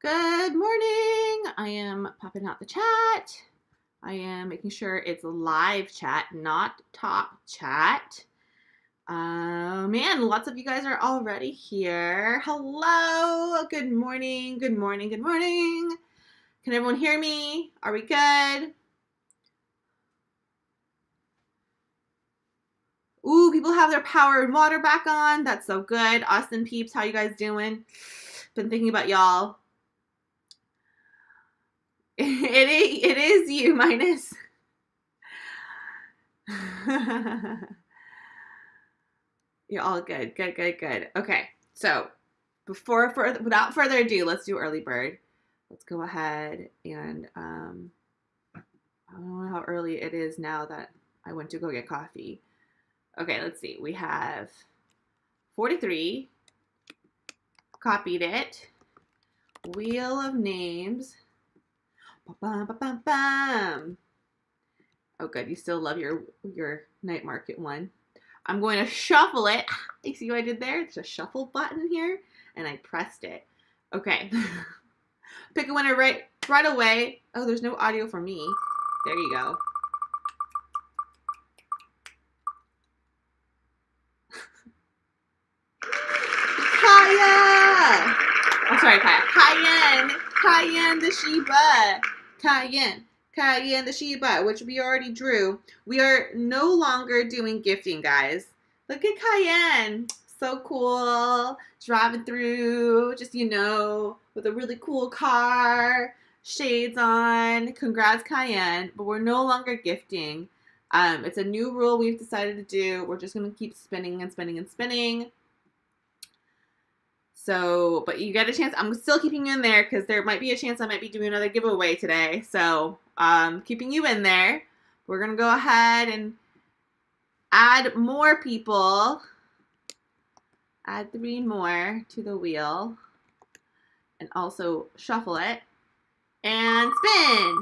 Good morning. I am popping out the chat. I am making sure it's live chat, not top chat. Man, lots of you guys are already here. Hello. Good morning. Good morning. Good morning. Can everyone hear me? Are we good? Ooh, people have their power and water back on. That's so good. Austin peeps, how you guys doing? Been thinking about y'all. It is you, minus. You're all good. Good, good, good. Okay, so without further ado, let's do early bird. Let's go ahead and I don't know how early it is now that I went to go get coffee. Okay, let's see. We have 43. Copied it. Wheel of names. Ba-bum, ba-bum, bum. Oh, good. You still love your night market one. I'm going to shuffle it. You see what I did there? There's a shuffle button here, and I pressed it. Okay. Pick a winner right away. Oh, there's no audio for me. There you go. Kaya! Oh, sorry, Kaya. Cayenne the Shiba. Cayenne the Shiba, which we already drew. We are no longer doing gifting, guys. Look at Cayenne. So cool. Driving through, just, with a really cool car. Shades on. Congrats, Cayenne. But we're no longer gifting. It's a new rule we've decided to do. We're just going to keep spinning and spinning and spinning. So, but you get a chance. I'm still keeping you in there because there might be a chance I might be doing another giveaway today. So, keeping you in there. We're going to go ahead and add more people. Add 3 more to the wheel. And also shuffle it. And spin.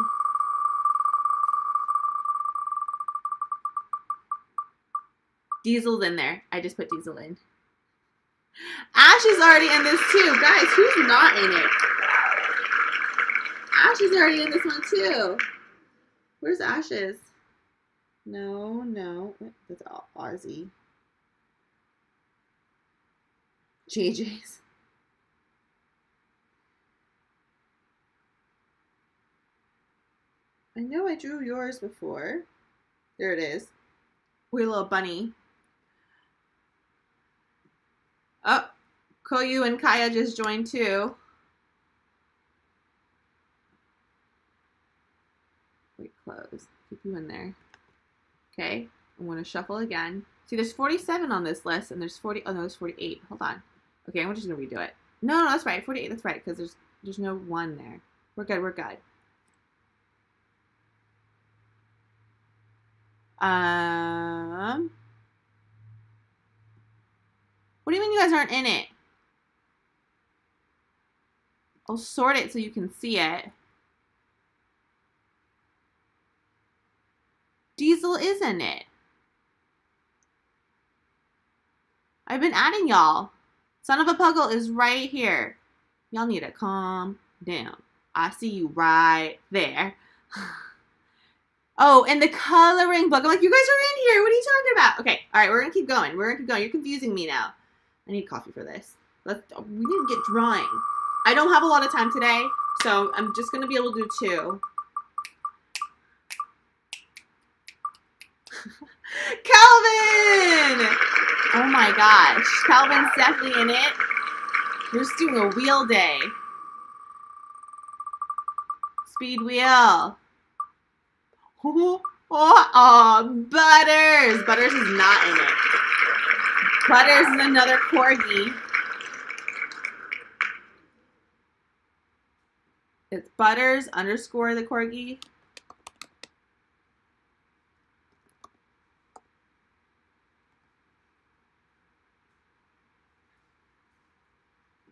Diesel's in there. I just put Diesel in. Ash is already in this too. Guys, who's not in it? Ash is already in this one too. Where's Ash's? No. That's Ozzy. JJ's. I know I drew yours before. There it is. We're a little bunny. Oh, Koyu and Kaya just joined too. Wait, close. Keep you in there. Okay, I'm going to shuffle again. See, there's 47 on this list, and there's 40. Oh no, there's 48. Hold on. Okay, I'm just gonna redo it. No, that's right. 48. That's right, because there's no 1 there. We're good. We're good. What do you mean you guys aren't in it? I'll sort it so you can see it. Diesel is in it. I've been adding y'all. Son of a Puggle is right here. Y'all need to calm down. I see you right there. Oh, and the coloring book. I'm like, you guys are in here. What are you talking about? Okay, all right, we're going to keep going. You're confusing me now. I need coffee for this. We need to get drawing. I don't have a lot of time today, so I'm just going to be able to do 2. Calvin! Oh my gosh. Calvin's definitely in it. We're just doing a wheel day. Speed wheel. Oh, Butters. Butters is not in it. Butters is another corgi. It's Butters _ the corgi.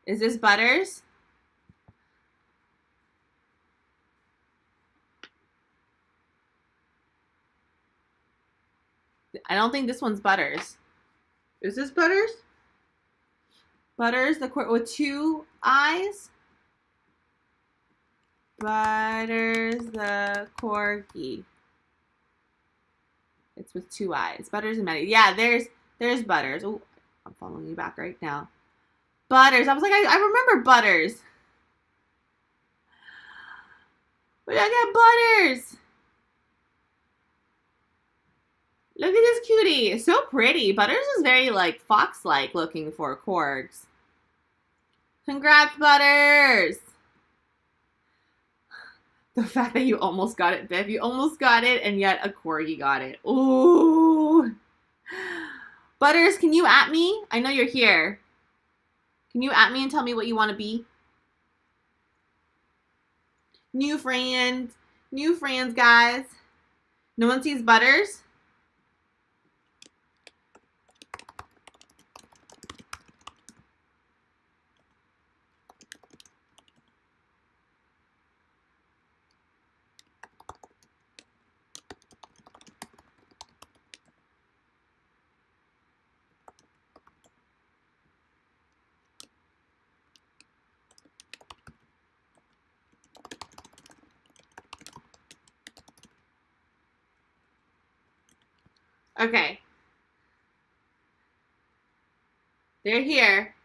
Is this Butters? I don't think this one's Butters. Is this Butters? Butters, the with 2 eyes? Butters the corgi. It's with 2 eyes. Butters and Maddie. Yeah, there's Butters. Oh, I'm following you back right now. Butters. I was like, I remember Butters. But I got Butters. Look at this cutie. It's so pretty. Butters is very, like, fox-like looking for corgs. Congrats, Butters. The fact that you almost got it, Viv. You almost got it, and yet a corgi got it. Ooh. Butters, can you at me? I know you're here. Can you at me and tell me what you want to be? New friends. New friends, guys. No one sees Butters? Okay. They're here.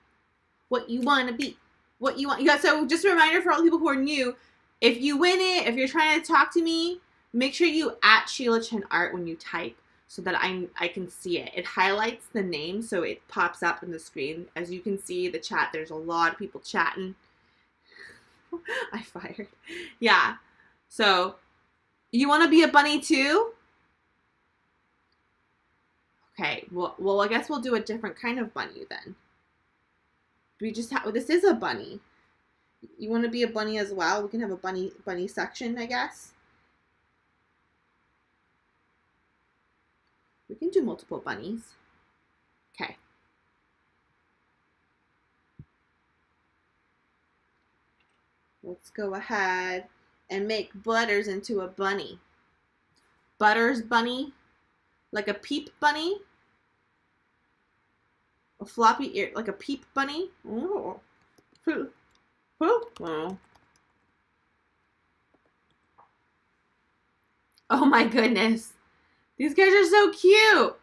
What you want to be. What you want. Yeah, so just a reminder for all the people who are new, if you win it, if you're trying to talk to me, make sure you at Sheila Chen Art when you type so that I can see it. It highlights the name so it pops up in the screen. As you can see, the chat, there's a lot of people chatting. I fired. Yeah. So, you want to be a bunny too? Okay, well, I guess we'll do a different kind of bunny then. We just have, this is a bunny. You want to be a bunny as well? We can have a bunny section, I guess. We can do multiple bunnies. Okay. Let's go ahead and make Butters into a bunny. Butters bunny, like a peep bunny. A floppy ear, like a peep bunny. Oh. Oh. Oh my goodness. These guys are so cute.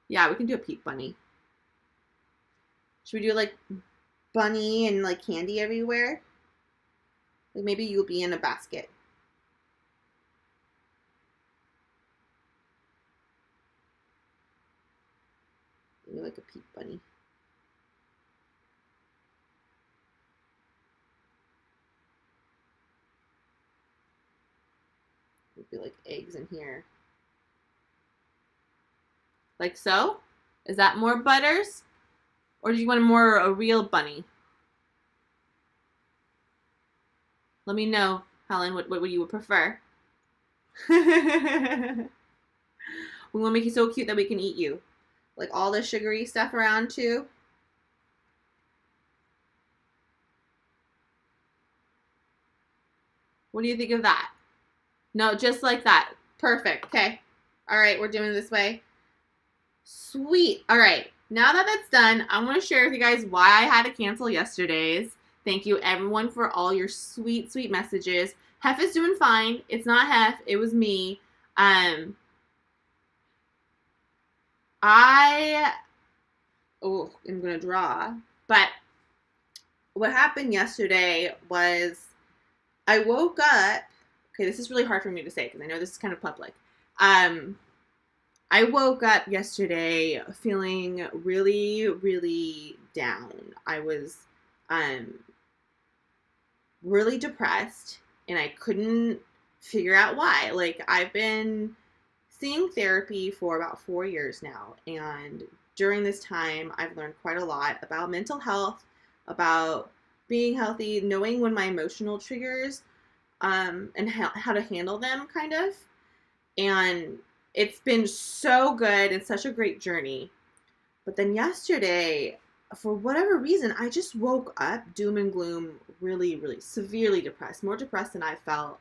Yeah, we can do a peep bunny. Should we do like bunny and like candy everywhere? Like maybe you'll be in a basket. Maybe like a peep bunny. Would be like eggs in here. Like so? Is that more Butters? Or do you want a real bunny? Let me know, Helen, what you would prefer. We want to make you so cute that we can eat you. Like all the sugary stuff around too. What do you think of that? No, just like that. Perfect. Okay. All right, we're doing it this way. Sweet. All right. Now that that's done, I want to share with you guys why I had to cancel yesterday's. Thank you, everyone, for all your sweet, sweet messages. Hef is doing fine. It's not Hef. It was me. I'm going to draw. But what happened yesterday was I woke up. Okay, this is really hard for me to say because I know this is kind of public. I woke up yesterday feeling really, really down. I was really depressed and I couldn't figure out why. Like, I've been seeing therapy for about 4 years now, and during this time I've learned quite a lot about mental health, about being healthy, knowing when my emotional triggers and how to handle them, kind of. And it's been so good and such a great journey. But then yesterday, for whatever reason, I just woke up doom and gloom, really, really severely depressed, more depressed than I felt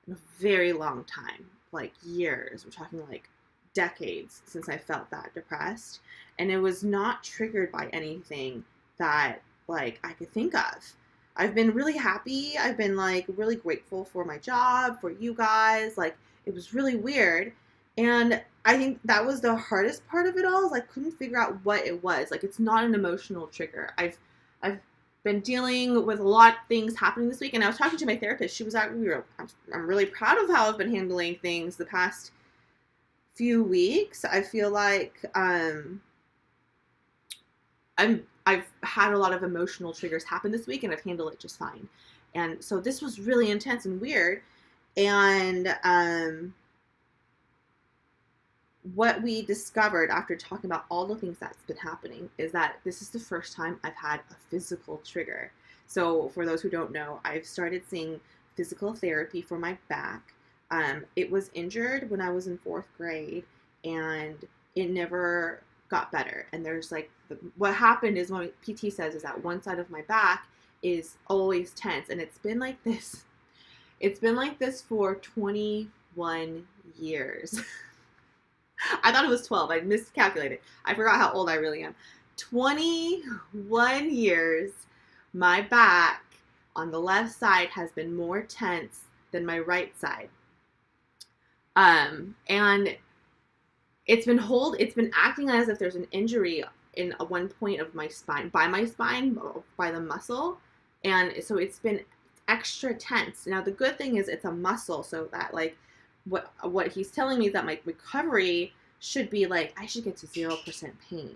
in a very long time, like years. We're talking like decades since I felt that depressed. And it was not triggered by anything that like I could think of. I've been really happy. I've been like really grateful for my job, for you guys. Like it was really weird. And I think that was the hardest part of it all is I couldn't figure out what it was. Like it's not an emotional trigger. I've been dealing with a lot of things happening this week, and I was talking to my therapist. She was like, I'm really proud of how I've been handling things the past few weeks. I feel like I've had a lot of emotional triggers happen this week, and I've handled it just fine. And so this was really intense and weird. And what we discovered after talking about all the things that's been happening is that this is the first time I've had a physical trigger. So for those who don't know, I've started seeing physical therapy for my back. It was injured when I was in 4th grade, and it never got better. And there's like, what happened is what PT says is that one side of my back is always tense, and it's been like this. It's been like this for 21 years. I thought it was 12. I miscalculated. I forgot how old I really am. 21 years, my back on the left side has been more tense than my right side. And it's been acting as if there's an injury in one point of my spine, by the muscle. And so it's been extra tense. Now, the good thing is it's a muscle, so that like what he's telling me is that my recovery should be like, I should get to 0% pain.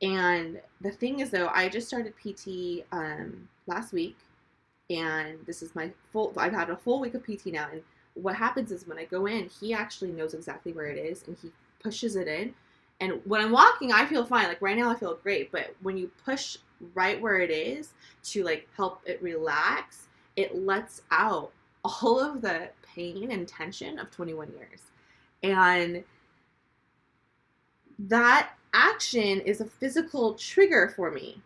And the thing is though, I just started PT last week, and this is I've had a full week of PT now. And what happens is when I go in, he actually knows exactly where it is, and he pushes it in. And when I'm walking, I feel fine. Like right now I feel great. But when you push right where it is to like help it relax, it lets out all of the pain and tension of 21 years. And that action is a physical trigger for me.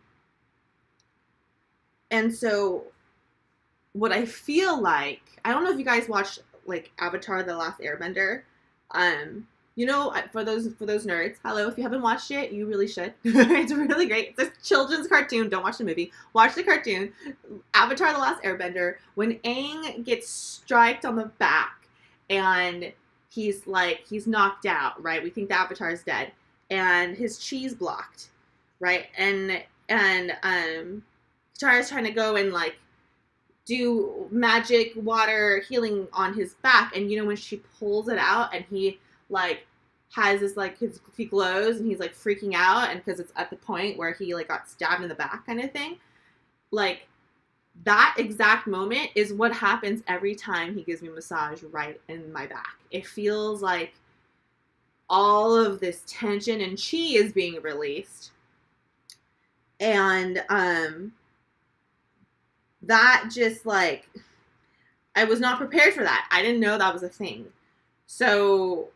And so what I feel like, I don't know if you guys watched like Avatar: The Last Airbender. You know, for those nerds, hello, if you haven't watched it, you really should. It's really great. It's a children's cartoon. Don't watch the movie. Watch the cartoon. Avatar: The Last Airbender. When Aang gets striked on the back and he's knocked out, right? We think the Avatar is dead, and his chi's blocked, right? And Katara's trying to go and like do magic water healing on his back, and you know when she pulls it out and he like has this like he glows and he's like freaking out, and because it's at the point where he like got stabbed in the back kind of thing, like that exact moment is what happens every time he gives me a massage right in my back. It feels like all of this tension and chi is being released, and that just like, I was not prepared for that. I didn't know that was a thing. So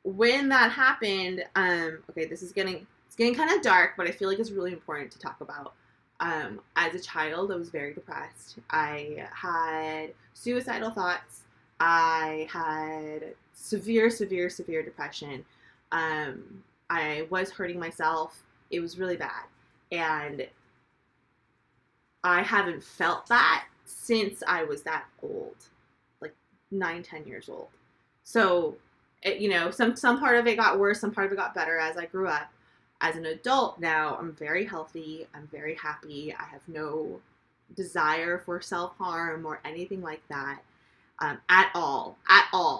when that happened, okay, it's getting kind of dark, but I feel like it's really important to talk about. As a child, I was very depressed. I had suicidal thoughts. I had severe depression. I was hurting myself. It was really bad. And I haven't felt that since I was that old, like 9-10 years old. So, you know, some part of it got worse, some part of it got better as I grew up. As an adult now, I'm very healthy. I'm very happy. I have no desire for self-harm or anything like that at all.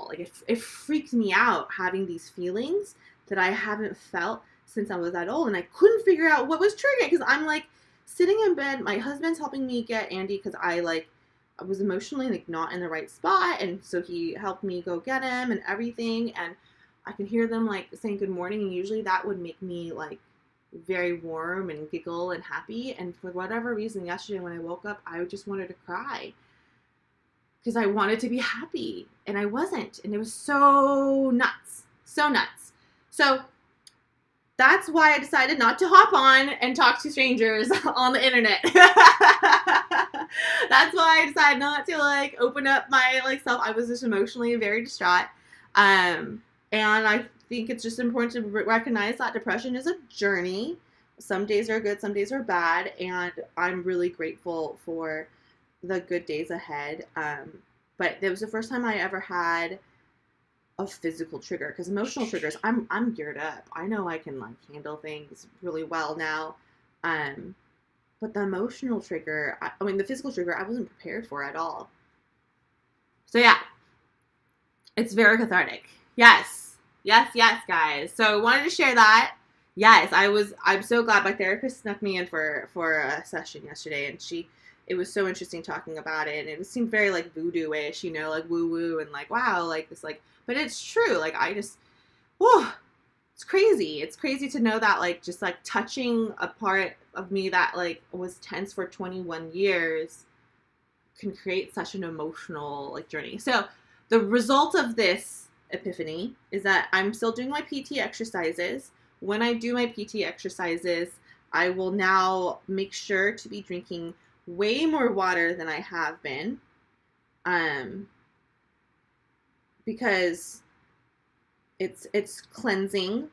Like it freaked me out having these feelings that I haven't felt since I was that old, and I couldn't figure out what was triggering, because I'm like sitting in bed. My husband's helping me get Andy because I was emotionally like not in the right spot, and so he helped me go get him and everything, and I can hear them like saying good morning, and usually that would make me like very warm and giggle and happy. And for whatever reason, yesterday when I woke up, I just wanted to cry because I wanted to be happy and I wasn't, and it was so nuts. So that's why I decided not to hop on and talk to strangers on the internet. That's why I decided not to like open up my like self. I was just emotionally very distraught. And I think it's just important to recognize that depression is a journey, Some days are good, some days are bad, and I'm really grateful for the good days ahead. But it was the first time I ever had a physical trigger, because emotional triggers, I'm geared up. I know I can like handle things really well now. Um, but the emotional trigger, I mean the physical trigger, I wasn't prepared for at all. So yeah, it's very cathartic. Yes. Yes, yes, guys. So I wanted to share that. Yes, I'm so glad my therapist snuck me in for a session yesterday, and it was so interesting talking about it, and it seemed very like voodoo-ish, like woo woo, and like wow, like this, like, but it's true. Like I just, whew, it's crazy. It's crazy to know that, like, just like touching a part of me that like was tense for 21 years can create such an emotional like journey. So the result of this epiphany is that I'm still doing my PT exercises. When I do my PT exercises, I will now make sure to be drinking way more water than I have been, um, because it's cleansing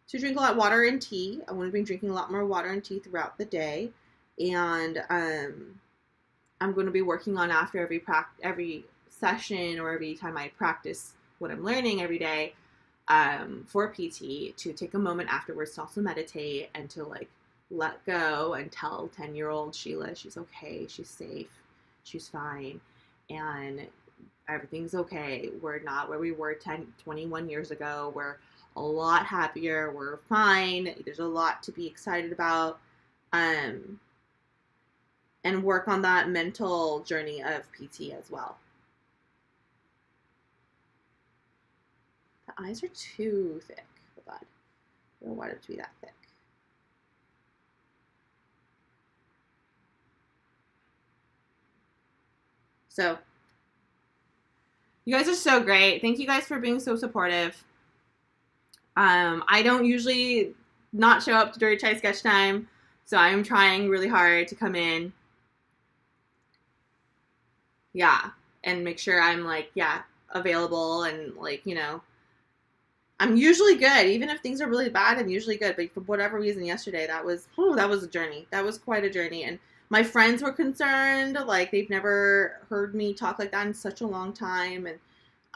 to drink a lot of water and tea. I want to be drinking a lot more water and tea throughout the day, and I'm going to be working on after every session or every time I practice what I'm learning every day, for PT, to take a moment afterwards to also meditate and to like let go and tell 10-year-old Sheila she's okay, she's safe, she's fine, and everything's okay. We're not where we were 21 years ago. We're a lot happier. We're fine. There's a lot to be excited about. And work on that mental journey of PT as well. The eyes are too thick. Oh God. I don't want it to be that thick. So, you guys are so great. Thank you guys for being so supportive. I don't usually not show up to Dirty Chai Sketch Time, so I'm trying really hard to come in. Yeah, and make sure I'm like, yeah, available, and like, I'm usually good. Even if things are really bad, I'm usually good. But for whatever reason, yesterday, that was a journey. That was quite a journey. And my friends were concerned. Like, they've never heard me talk like that in such a long time.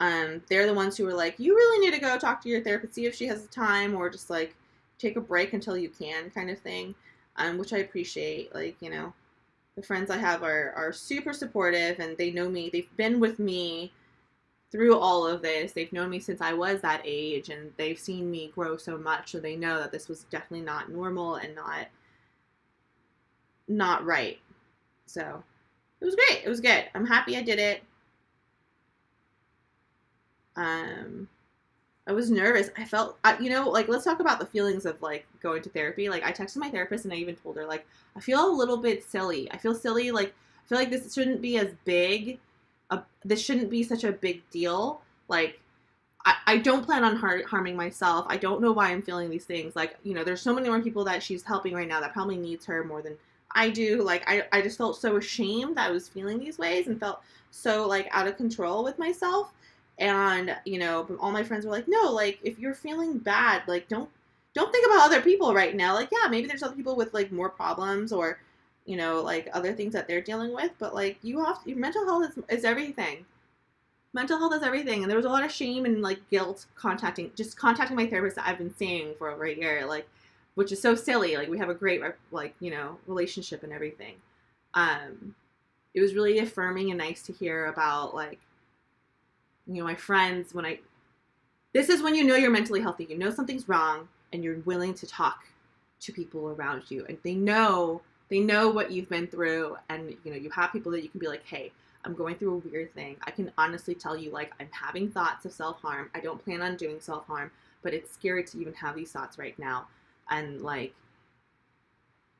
And they're the ones who were like, you really need to go talk to your therapist, see if she has the time, or just like take a break until you can, kind of thing. Which I appreciate. Like, the friends I have are super supportive, and they know me. They've been with me through all of this. They've known me since I was that age, and they've seen me grow so much, so they know that this was definitely not normal and not right. So it was great. It was good. I'm happy I did it. I was nervous. I felt, like, let's talk about the feelings of like going to therapy. Like, I texted my therapist and I even told her, like, I feel a little bit silly. I feel silly. Like, I feel like this shouldn't be as big. This shouldn't be such a big deal. Like, I don't plan on harming myself. I don't know why I'm feeling these things. Like, there's so many more people that she's helping right now that probably needs her more than I do. Like, I just felt so ashamed that I was feeling these ways, and felt so like out of control with myself. And, all my friends were like, no, like, if you're feeling bad, like, don't think about other people right now. Like, yeah, maybe there's other people with like more problems, or, like other things that they're dealing with, but like, your mental health is everything. Mental health is everything. And there was a lot of shame and like guilt contacting my therapist that I've been seeing for over a year, like, which is so silly. Like, we have a great, like, relationship and everything. It was really affirming and nice to hear about, like, my friends, this is when you're mentally healthy. You know something's wrong, and you're willing to talk to people around you, and they know what you've been through, and you have people that you can be like, hey, I'm going through a weird thing. I can honestly tell you, like, I'm having thoughts of self-harm. I don't plan on doing self-harm, but it's scary to even have these thoughts right now. And like,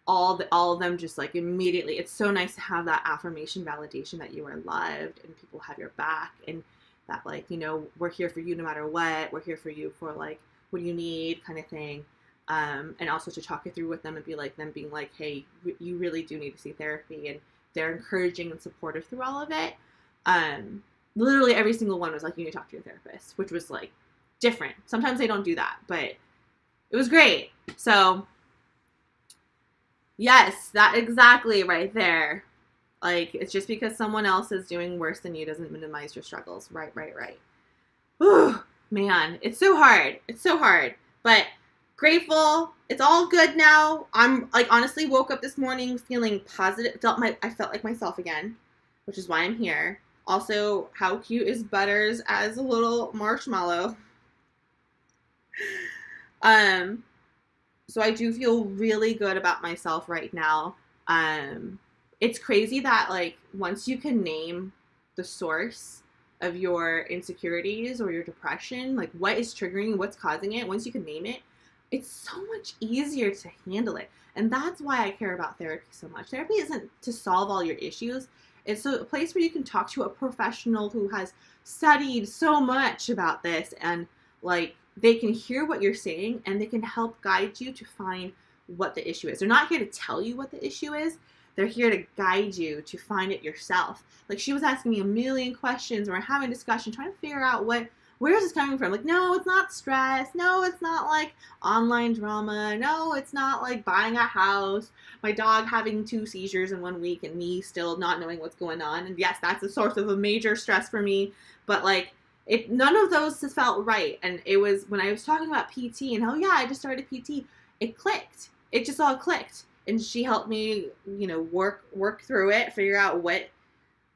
all of them just like immediately, it's so nice to have that affirmation, validation that you are loved and people have your back, and that, like, we're here for you no matter what. We're here for you for like what do you need, kind of thing. And also to talk it through with them and be like, them being like, hey, you really do need to see therapy, and they're encouraging and supportive through all of it. Literally every single one was like, you need to talk to your therapist, which was like different. Sometimes they don't do that, but it was great. So Yes, that exactly right there. Like, it's just because someone else is doing worse than you doesn't minimize your struggles. Right, right, right. Whew, man, it's so hard. It's so hard. But grateful. It's all good now. I'm like honestly woke up this morning feeling positive. I felt like myself again, which is why I'm here. Also, how cute is Butters as a little marshmallow? Um, so I do feel really good about myself right now. Um, it's crazy that like once you can name the source of your insecurities or your depression, like what is triggering, what's causing it, once you can name it, it's so much easier to handle it. And that's why I care about therapy so much. Therapy isn't to solve all your issues. It's a place where you can talk to a professional who has studied so much about this, and like they can hear what you're saying and they can help guide you to find what the issue is. They're not here to tell you what the issue is. They're here to guide you to find it yourself. Like she was asking me a million questions, and we're having a discussion trying to figure out where is this coming from? Like, no, it's not stress. No, it's not like online drama. No, it's not like buying a house. My dog having 2 seizures in 1 week and me still not knowing what's going on. And yes, that's a source of a major stress for me. But like, none of those just felt right. And it was when I was talking about PT and oh yeah, I just started PT, it clicked. It just all clicked. And she helped me, work through it, figure out what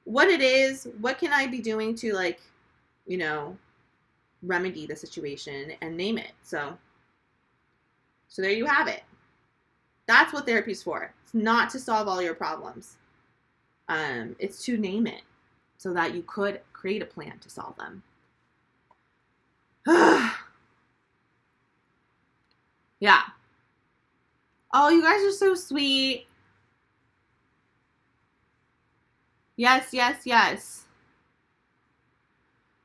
it is, what can I be doing to like, you know, remedy the situation and name it. So there you have it. That's what therapy's for. It's not to solve all your problems. It's to name it so that you could create a plan to solve them. Yeah. Oh, you guys are so sweet. Yes, yes, yes.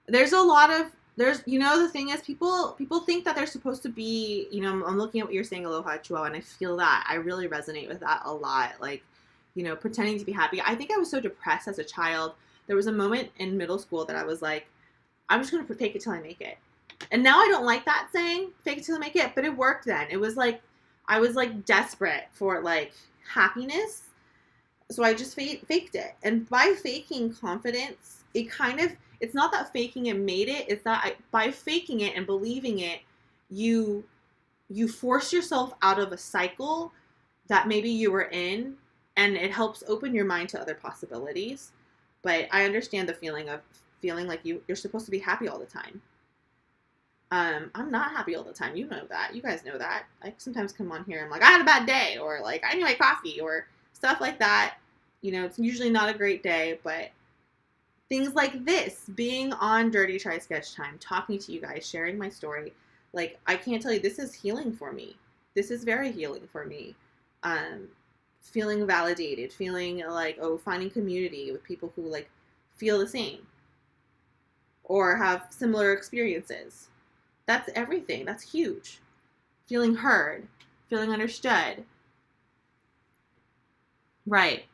There's a lot of the thing is people think that they're supposed to be, I'm looking at what you're saying, Aloha Chihuahua, and I feel that. I really resonate with that a lot. Like, pretending to be happy. I think I was so depressed as a child. There was a moment in middle school that I was like, I'm just going to fake it till I make it. And now I don't like that saying, fake it till I make it, but it worked then. It was like, I was like desperate for like happiness. So I just faked it. And by faking confidence, it's not that faking it made it. It's that by faking it and believing it, you force yourself out of a cycle that maybe you were in, and it helps open your mind to other possibilities. But I understand the feeling of feeling like you're supposed to be happy all the time. I'm not happy all the time. You know that. You guys know that. I sometimes come on here, I'm like, I had a bad day, or like, I need my coffee, or stuff like that. It's usually not a great day, but things like this, being on Dirty Try Sketch Time, talking to you guys, sharing my story, like, I can't tell you, this is healing for me. This is very healing for me. Feeling validated, feeling like, finding community with people who like feel the same or have similar experiences. That's everything. That's huge. Feeling heard, feeling understood. Right.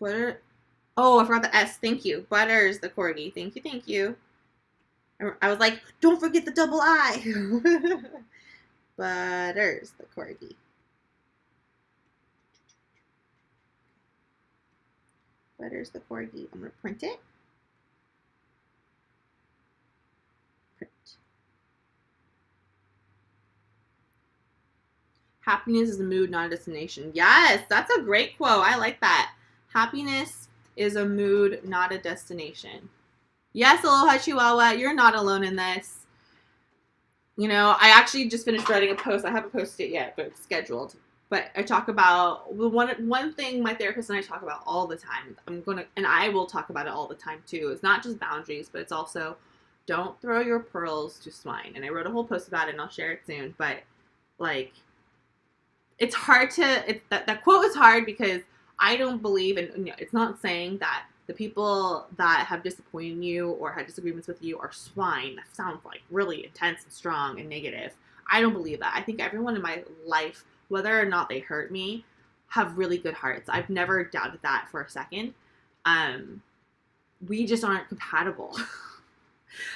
Butter. Oh, I forgot the S. Thank you. Butters the corgi. Thank you. Thank you. I was like, don't forget the double I. Butters the corgi. Butters the corgi. I'm going to print it. Print. Happiness is a mood, not a destination. Yes, that's a great quote. I like that. Happiness is a mood, not a destination. Yes, Aloha Chihuahua, you're not alone in this. I actually just finished writing a post. I haven't posted it yet, but it's scheduled. But I talk about one thing my therapist and I talk about all the time. And I will talk about it all the time too. It's not just boundaries, but it's also don't throw your pearls to swine. And I wrote a whole post about it, and I'll share it soon. But like, it's hard that quote is hard because I don't believe in, it's not saying that the people that have disappointed you or had disagreements with you are swine. That sounds like really intense and strong and negative. I don't believe that. I think everyone in my life, whether or not they hurt me, have really good hearts. I've never doubted that for a second. We just aren't compatible.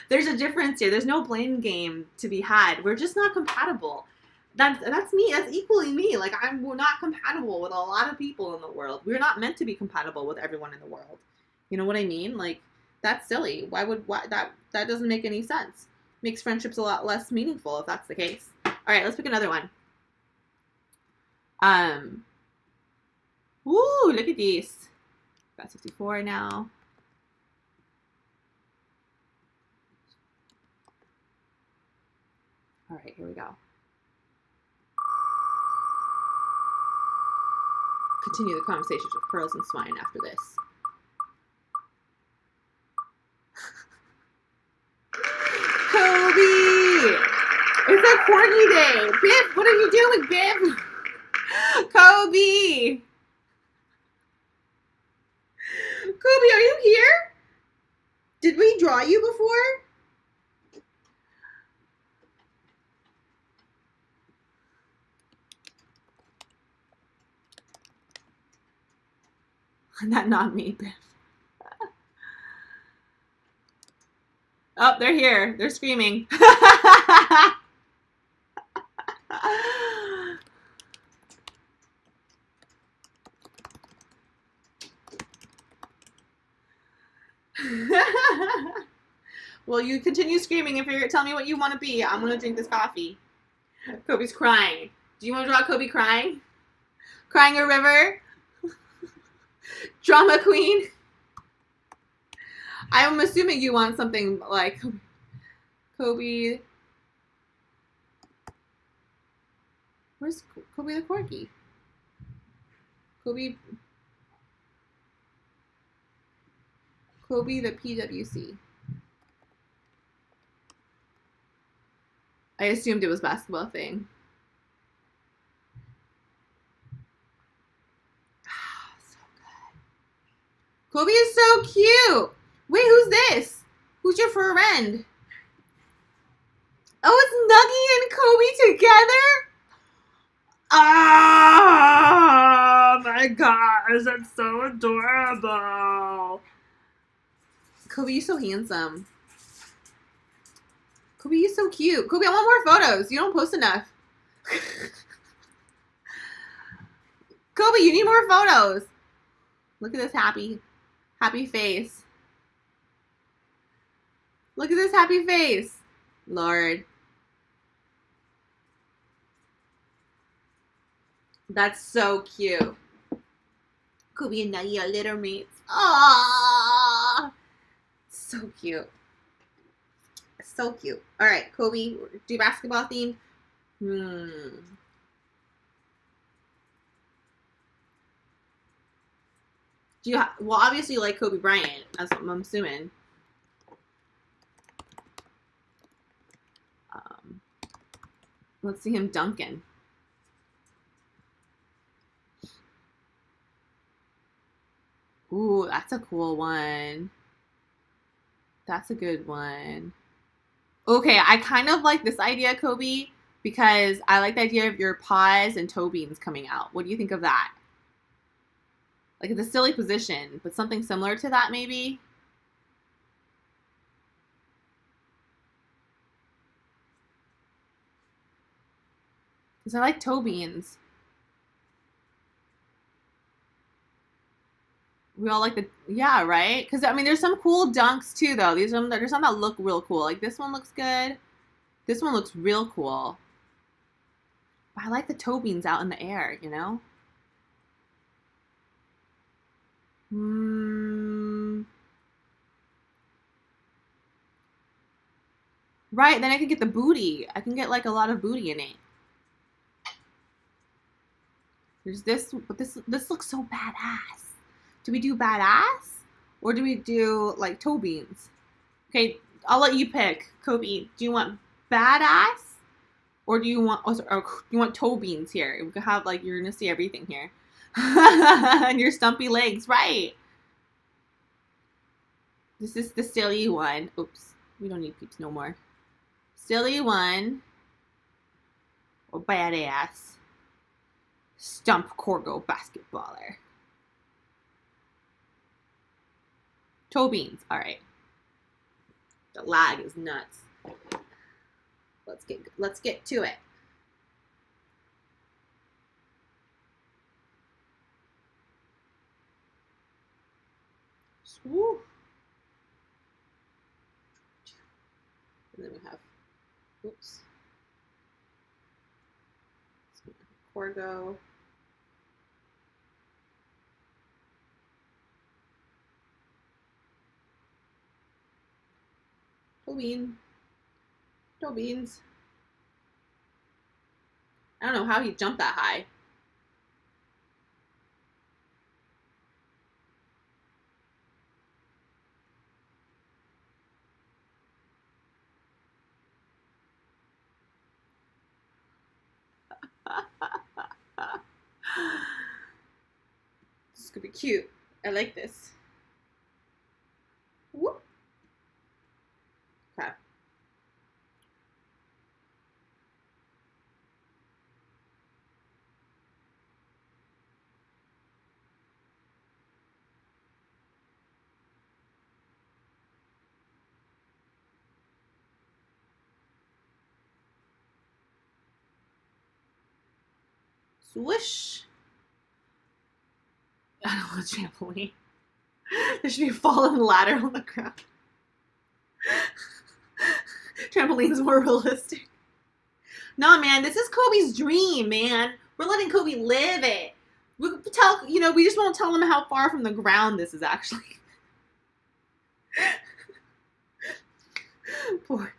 There's a difference here. There's no blame game to be had. We're just not compatible. That's me. That's equally me. Like I'm we're not compatible with a lot of people in the world. We're not meant to be compatible with everyone in the world. You know what I mean? Like that's silly. Why that doesn't make any sense. Makes friendships a lot less meaningful if that's the case. All right, let's pick another one. Woo, look at these. Got 64 now. All right, here we go. Continue the conversations with pearls and swine after this. Kobe! It's a corgi day! Biff, what are you doing, Biff? Kobe! Kobe, are you here? Did we draw you before? Not me, Biff. Oh, they're here. They're screaming. Well, you continue screaming if you're going to tell me what you want to be. I'm going to drink this coffee. Kobe's crying. Do you want to draw Kobe crying? Crying a river? Drama queen? I'm assuming you want something like Kobe. Where's Kobe the corgi? Kobe the PWC. I assumed it was basketball thing. So good. Kobe is so cute. Wait, who's this? Who's your friend? Oh, it's Nuggie and Kobe together? Oh my gosh, that's so adorable. Kobe, you're so handsome. Kobe, you're so cute. Kobe, I want more photos. You don't post enough. Kobe, you need more photos. Look at this happy face. Look at this happy face. Lord. That's so cute. Kobe and Nuggie are little mates. Aww. So cute. So cute. All right, Kobe, do basketball theme. Do you well, obviously you like Kobe Bryant, that's what I'm assuming. Let's see him dunking. Ooh, that's a cool one. That's a good one. Okay, I kind of like this idea, Kobe, because I like the idea of your paws and toe beans coming out. What do you think of that? Like it's a silly position, but something similar to that maybe? Because I like toe beans. We all like the, yeah, right? Because, I mean, there's some cool dunks, too, though. There's some that look real cool. Like, this one looks good. This one looks real cool. But I like the toe beans out in the air, you know? Right, then I can get the booty. I can get, like, a lot of booty in it. There's this, but this looks so badass. Do we do badass? Or do we do, like, toe beans? Okay, I'll let you pick. Kobe, do you want badass? Or do you want, or do you want toe beans here? We could have, like, you're going to see everything here. And your stumpy legs, right. This is the silly one. Oops, we don't need peeps no more. Silly one. Or badass. Stump Corgo basketballer. Toe beans. All right. The lag is nuts. Let's get to it. Woo. And then we have, oops, Corgo. No beans. I don't know how he jumped that high. This is gonna be cute. I like this. Whoop. Okay. Swoosh. I don't want a trampoline. There should be a fallen ladder on the ground. Trampoline's more realistic. Nah, man, this is Kobe's dream, man. We're letting Kobe live it. We just won't tell him how far from the ground this is actually. Poor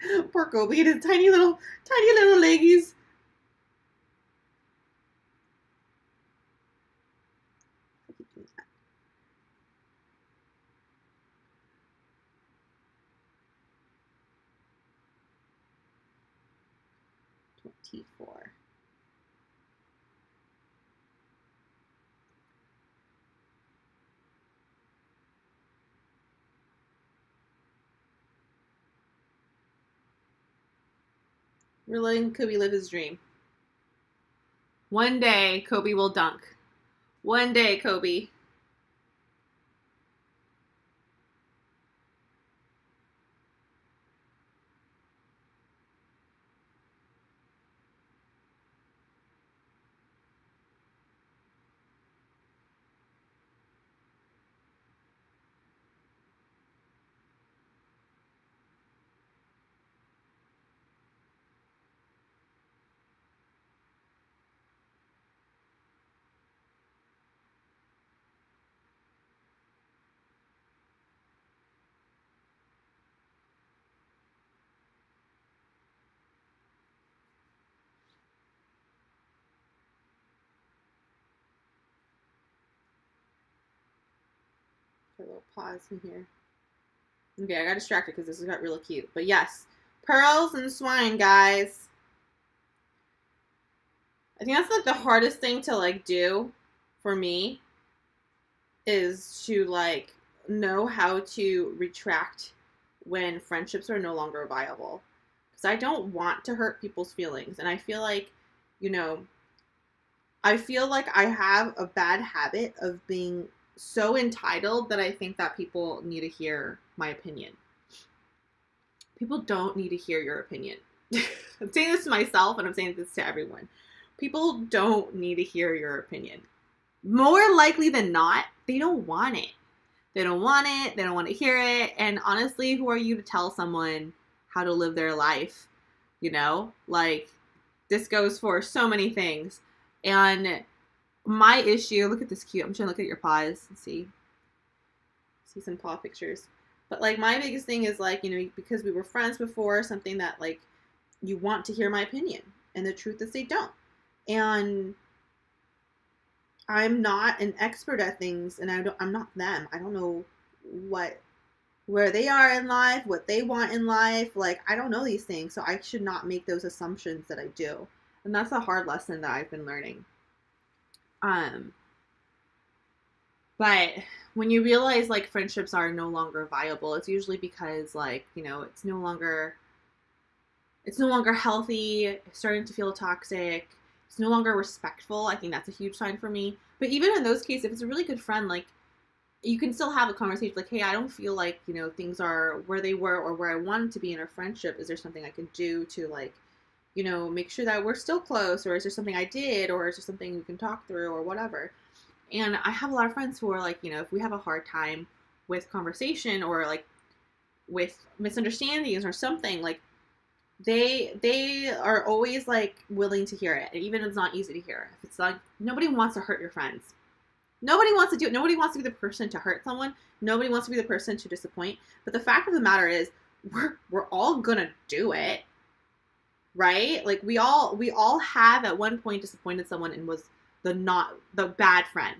Kobe and his tiny little leggies. T4. We're letting Kobe live his dream. One day, Kobe will dunk. One day, Kobe. A little pause in here. Okay, I got distracted because this got really cute. But yes, pearls and swine, guys. I think that's like the hardest thing to like do for me is to like know how to retract when friendships are no longer viable. Because I don't want to hurt people's feelings. And I feel like, I have a bad habit of being so entitled that I think that people need to hear my opinion. People don't need to hear your opinion. I'm saying this to myself and I'm saying this to everyone. People don't need to hear your opinion. More likely than not, they don't want it. They don't want it. They don't want to hear it. And honestly, who are you to tell someone how to live their life? Like this goes for so many things. And my issue, look at this cute. I'm trying to look at your paws and see some paw pictures. But like my biggest thing is like, because we were friends before, something that like you want to hear my opinion. And the truth is they don't. And I'm not an expert at things and I'm not them. I don't know where they are in life, what they want in life. Like I don't know these things. So I should not make those assumptions that I do. And that's a hard lesson that I've been learning. But when you realize like friendships are no longer viable, it's usually because like, it's no longer healthy, it's starting to feel toxic, it's no longer respectful. I think that's a huge sign for me. But even in those cases, if it's a really good friend, like you can still have a conversation like, hey, I don't feel like, you know, things are where they were or where I wanted to be in our friendship. Is there something I can do to like, you know, make sure that we're still close, or is there something I did, or is there something we can talk through, or whatever? And I have a lot of friends who are like, you know, if we have a hard time with conversation or like with misunderstandings or something, like they are always like willing to hear it, and even if it's not easy to hear. If it's like, nobody wants to hurt your friends. Nobody wants to do it. Nobody wants to be the person to hurt someone. Nobody wants to be the person to disappoint. But the fact of the matter is, we're all gonna do it, right? Like we all have at one point disappointed someone and was the bad friend.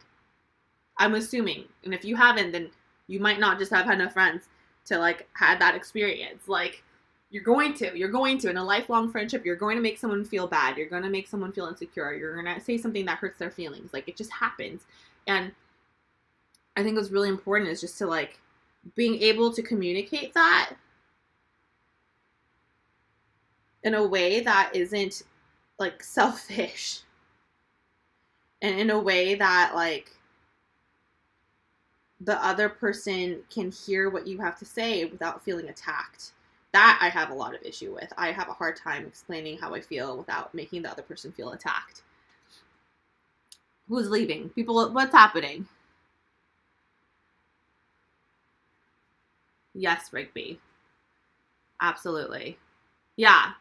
I'm assuming. And if you haven't, then you might not just have had enough friends to like had that experience. Like you're going to in a lifelong friendship, you're going to make someone feel bad. You're going to make someone feel insecure. You're going to say something that hurts their feelings. Like it just happens. And I think what's really important is just to like being able to communicate that in a way that isn't like selfish, and in a way that like the other person can hear what you have to say without feeling attacked. That I have a lot of issue with. I have a hard time explaining how I feel without making the other person feel attacked. Who's leaving? People, what's happening? Yes, Rigby. Absolutely. Yeah.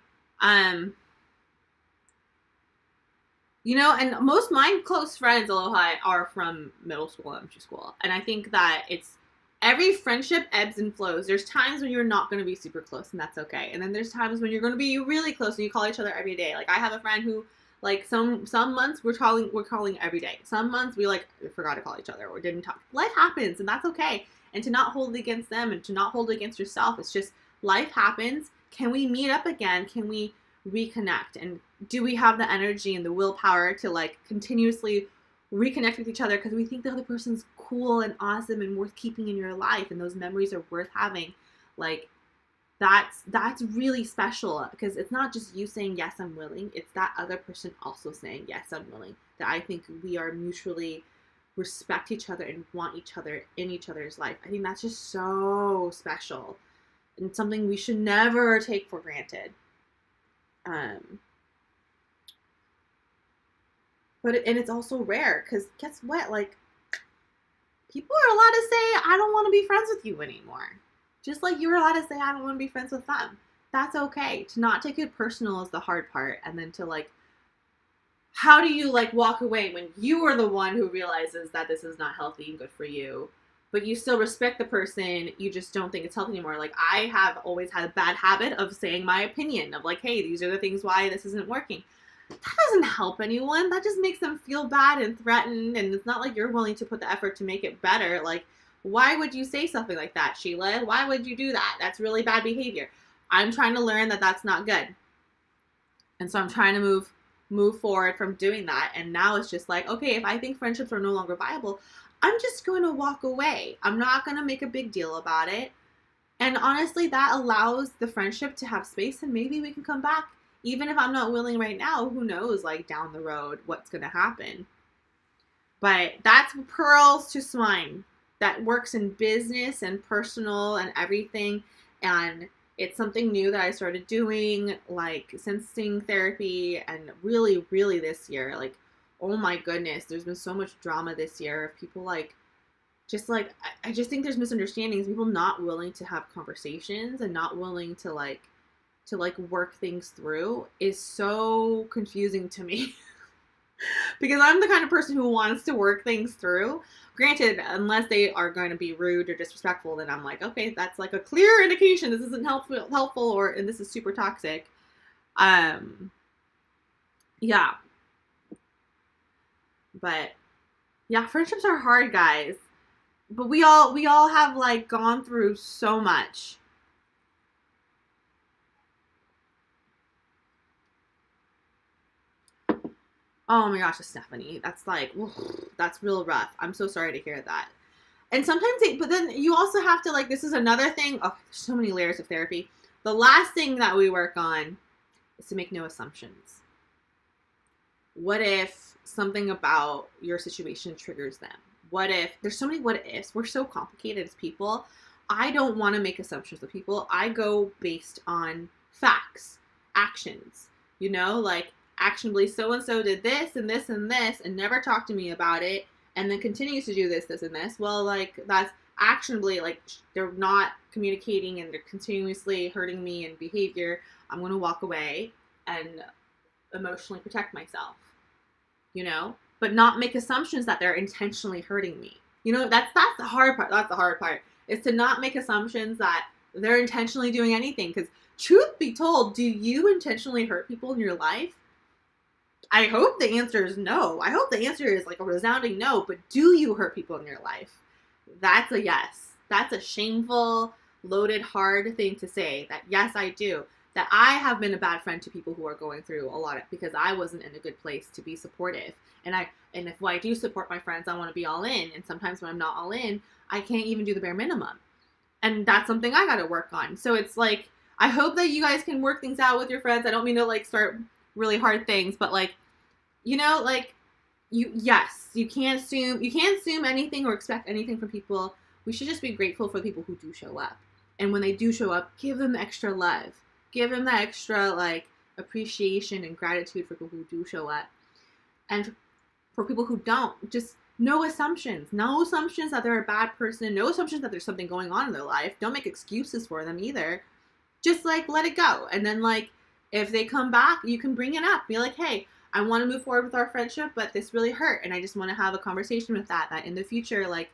You know, and most my close friends, Aloha, are from middle school, elementary school. And I think that it's every friendship ebbs and flows. There's times when you're not going to be super close, and that's okay. And then there's times when you're going to be really close and you call each other every day. Like I have a friend who, like some months we're calling every day. Some months we like forgot to call each other or didn't talk. Life happens, and that's okay. And to not hold it against them and to not hold it against yourself. It's just life happens. Can we meet up again? Can we reconnect? And do we have the energy and the willpower to like continuously reconnect with each other because we think the other person's cool and awesome and worth keeping in your life, and those memories are worth having? Like that's really special, because it's not just you saying yes, I'm willing, it's that other person also saying yes, I'm willing. That I think we are mutually respect each other and want each other in each other's life. I think that's just so special and something we should never take for granted. But it's also rare, because guess what? Like, people are allowed to say, I don't want to be friends with you anymore. Just like you were allowed to say, I don't want to be friends with them. That's okay. To not take it personal is the hard part. And then to like, how do you like walk away when you are the one who realizes that this is not healthy and good for you, but you still respect the person, you just don't think it's healthy anymore? Like I have always had a bad habit of saying my opinion of like, hey, these are the things why this isn't working. That doesn't help anyone. That just makes them feel bad and threatened, and it's not like you're willing to put the effort to make it better. Like, why would you say something like that, Sheila? Why would you do that? That's really bad behavior. I'm trying to learn that that's not good. And so I'm trying to move forward from doing that. And now it's just like, okay, if I think friendships are no longer viable, I'm just going to walk away. I'm not going to make a big deal about it. And honestly, that allows the friendship to have space, and maybe we can come back. Even if I'm not willing right now, who knows, like down the road, what's going to happen. But that's pearls to swine. That works in business and personal and everything. And it's something new that I started doing, like sensing therapy, and really, really this year. Like, oh my goodness, there's been so much drama this year of people like, just like, I just think there's misunderstandings, people not willing to have conversations and not willing to like work things through is so confusing to me. Because I'm the kind of person who wants to work things through. Granted, unless they are going to be rude or disrespectful, then I'm like, okay, that's like a clear indication this isn't helpful, or and this is super toxic. Yeah. But yeah, friendships are hard, guys. But we all have like gone through so much. Oh my gosh, Stephanie, that's like, that's real rough. I'm so sorry to hear that. And sometimes, but then you also have to like, this is another thing. Oh, there's so many layers of therapy. The last thing that we work on is to make no assumptions. What if something about your situation triggers them? what if. There's so many what ifs. We're so complicated as people. I don't want to make assumptions with people. I go based on facts, actions. You know, like actionably so-and-so did this and this and this and never talked to me about it and then continues to do this, this, and this. Well, like that's actionably, like they're not communicating and they're continuously hurting me in behavior. I'm going to walk away and emotionally protect myself, you know, but not make assumptions that they're intentionally hurting me. You know, that's the hard part. That's the hard part, is to not make assumptions that they're intentionally doing anything. Because truth be told, do you intentionally hurt people in your life? I hope the answer is no. I hope the answer is like a resounding no, but do you hurt people in your life? That's a yes. That's a shameful, loaded, hard thing to say, that yes, I do. That I have been a bad friend to people who are going through a lot of, because I wasn't in a good place to be supportive. And if I do support my friends, I want to be all in. And sometimes when I'm not all in, I can't even do the bare minimum. And that's something I got to work on. So it's like, I hope that you guys can work things out with your friends. I don't mean to like start really hard things, but like, you know, like you can't assume anything or expect anything from people. We should just be grateful for the people who do show up. And when they do show up, give them the extra love. Give them the extra like appreciation and gratitude for people who do show up. And for people who don't, just no assumptions. No assumptions that they're a bad person. No assumptions that there's something going on in their life. Don't make excuses for them either. Just like let it go. And then like if they come back, you can bring it up. Be like, hey, I want to move forward with our friendship, but this really hurt. And I just want to have a conversation with that in the future, like,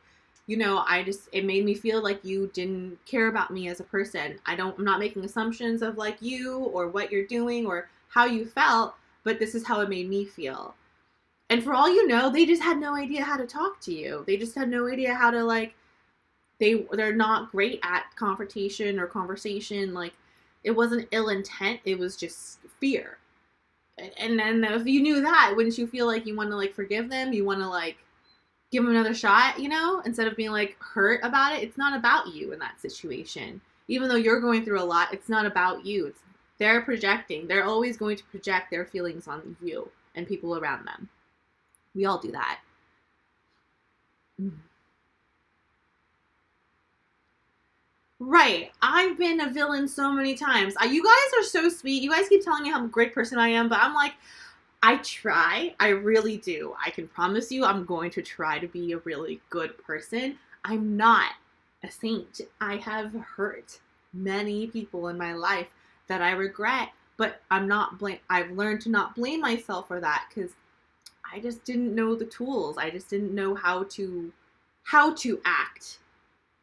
you know, it made me feel like you didn't care about me as a person. I'm not making assumptions of like you or what you're doing or how you felt, but this is how it made me feel. And for all you know, they just had no idea how to talk to you. They just had no idea how to like, they're not great at confrontation or conversation. Like it wasn't ill intent. It was just fear. And then if you knew that, wouldn't you feel like you want to like forgive them? You want to like give them another shot, you know, instead of being like hurt about it. It's not about you in that situation. Even though you're going through a lot, it's not about you. They're projecting. They're always going to project their feelings on you and people around them. We all do that. Right. I've been a villain so many times. You guys are so sweet. You guys keep telling me how great person I am, but I'm like, I try. I really do. I can promise you I'm going to try to be a really good person. I'm not a saint. I have hurt many people in my life that I regret, but I've learned to not blame myself for that because I just didn't know the tools. I just didn't know how to act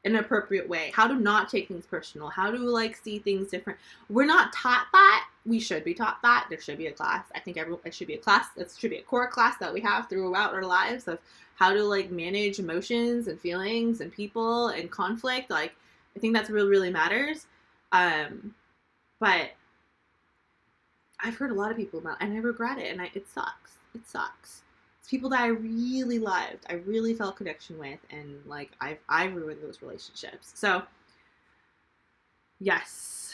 in an appropriate way, how to not take things personal, how to like see things different. We're not taught that. We should be taught that. There should be a class. I think it should be a class. It should be a core class that we have throughout our lives of how to like manage emotions and feelings and people and conflict. Like I think that's really, really matters. But I've heard a lot of people about, and I regret it, and it sucks. It sucks. People that I really loved, I really felt connection with, and like I've ruined those relationships. So yes,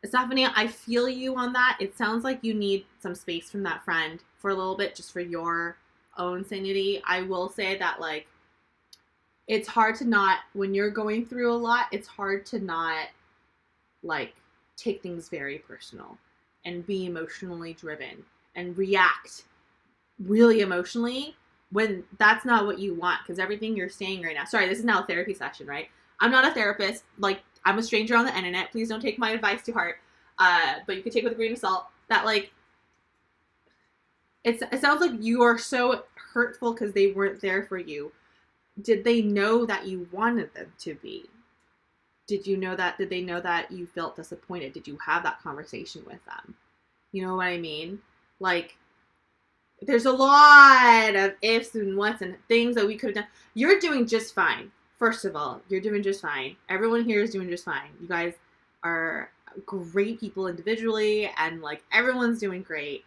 Stephanie, I feel you on that. It sounds like you need some space from that friend for a little bit, just for your own sanity. I will say that like it's hard to not, when you're going through a lot, it's hard to not like take things very personal and be emotionally driven and react really emotionally when that's not what you want, because everything you're saying right now, sorry, this is now a therapy session, right? I'm not a therapist. Like, I'm a stranger on the internet. Please don't take my advice to heart. But you can take it with a grain of salt that like, it sounds like you are so hurtful because they weren't there for you. Did they know that you wanted them to be? Did they know that you felt disappointed? Did you have that conversation with them? You know what I mean? Like, there's a lot of ifs and whats and things that we could have done. You're doing just fine. First of all, you're doing just fine. Everyone here is doing just fine. You guys are great people individually, and like everyone's doing great.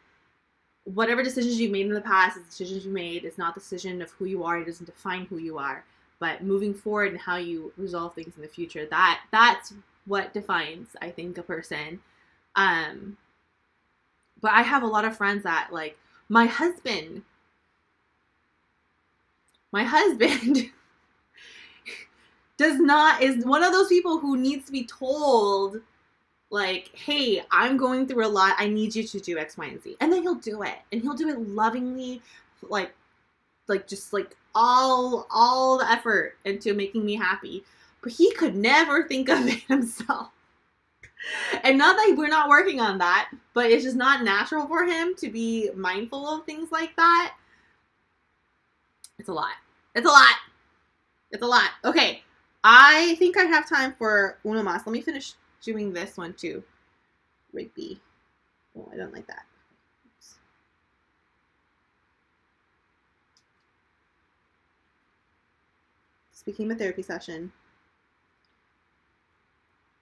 Whatever decisions you made in the past, the decisions you made, is not the decision of who you are. It doesn't define who you are. But moving forward and how you resolve things in the future, that's what defines, I think, a person. But I have a lot of friends that like My husband is one of those people who needs to be told, like, hey, I'm going through a lot. I need you to do X, Y, and Z. And then he'll do it. And he'll do it lovingly, like just like all the effort into making me happy. But he could never think of it himself. And not that we're not working on that, but it's just not natural for him to be mindful of things like that. It's a lot. It's a lot. It's a lot. Okay. I think I have time for uno más. Let me finish doing this one too. Rigby. Oh, I don't like that. Oops. This became a therapy session.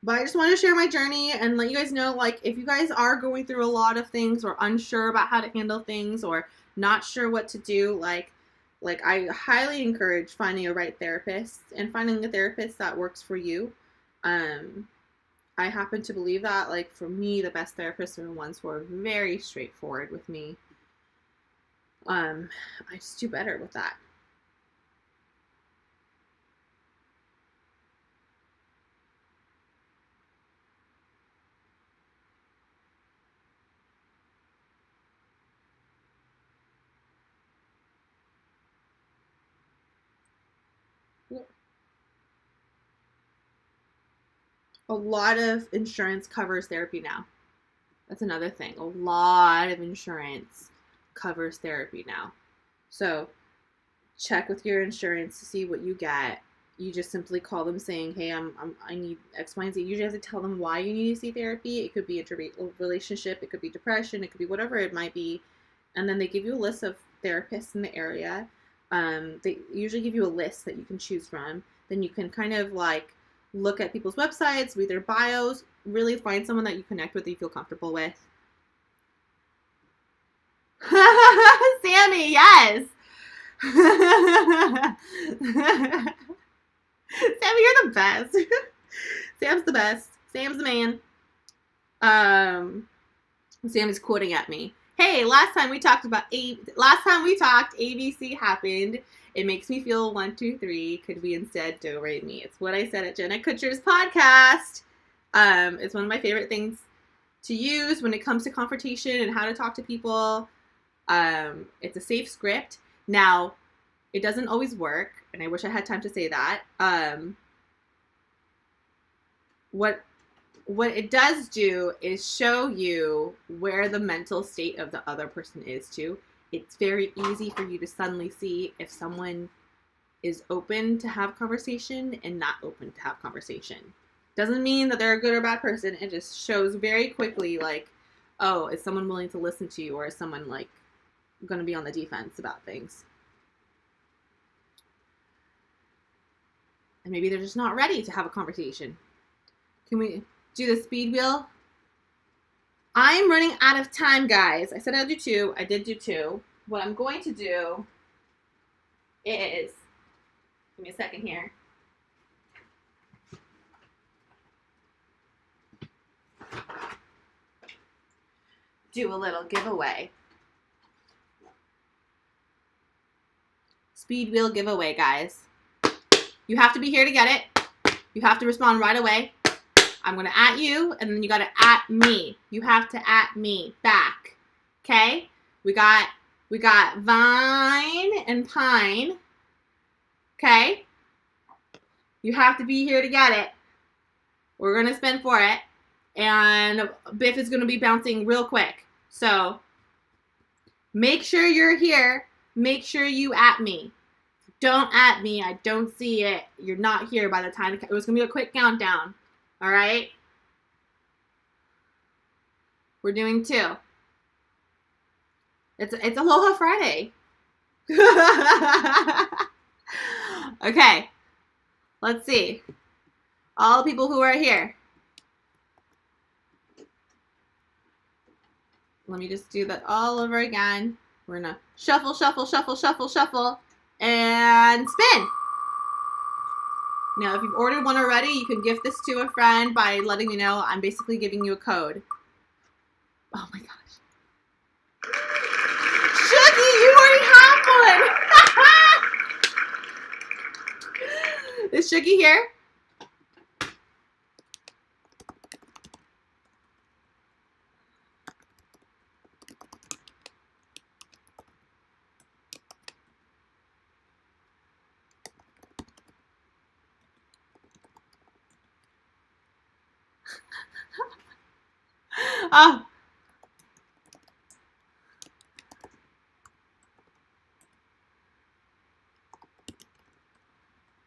But I just want to share my journey and let you guys know, like, if you guys are going through a lot of things or unsure about how to handle things or not sure what to do, like I highly encourage finding a right therapist and finding a therapist that works for you. I happen to believe that, like, for me, the best therapists are the ones who are very straightforward with me. I just do better with that. A lot of insurance covers therapy now. That's another thing. A lot of insurance covers therapy now. So check with your insurance to see what you get. You just simply call them saying, hey, I need X, Y, and Z. You usually have to tell them why you need to see therapy. It could be a relationship. It could be depression. It could be whatever it might be. And then they give you a list of therapists in the area. They usually give you a list that you can choose from. Then you can kind of like look at people's websites, read their bios, really find someone that you connect with that you feel comfortable with. Sammy, yes. Sammy, you're the best. Sam's the best. Sam's the man. Sam is quoting at me. Hey, last time we talked, ABC happened. It makes me feel 1, 2, 3. Could we instead do re mi? It's what I said at Jenna Kutcher's podcast. It's one of my favorite things to use when it comes to confrontation and how to talk to people. It's a safe script. Now, it doesn't always work, and I wish I had time to say that. What it does do is show you where the mental state of the other person is too. It's very easy for you to suddenly see if someone is open to have conversation and not open to have conversation. Doesn't mean that they're a good or bad person. It just shows very quickly, like, oh, is someone willing to listen to you, or is someone like going to be on the defense about things? And maybe they're just not ready to have a conversation. Can we do the speed wheel? I'm running out of time, guys. I said I'll do 2. I did do 2. What I'm going to do is, give me a second here. Do a little giveaway. Speed wheel giveaway, guys. You have to be here to get it. You have to respond right away. I'm going to at you, and then you got to at me. You have to at me back. Okay? We got Vine and Pine. Okay? You have to be here to get it. We're going to spin for it. And Biff is going to be bouncing real quick. So, make sure you're here. Make sure you at me. Don't at me. I don't see it. You're not here by the time it was going to be a quick countdown. All right? We're doing 2. It's Aloha Friday. Okay. Let's see. All the people who are here. Let me just do that all over again. We're going to shuffle, shuffle, shuffle, shuffle, shuffle, and spin. Now, if you've ordered one already, you can gift this to a friend by letting me know. I'm basically giving you a code. Oh my gosh. Is Shuggy here? Oh.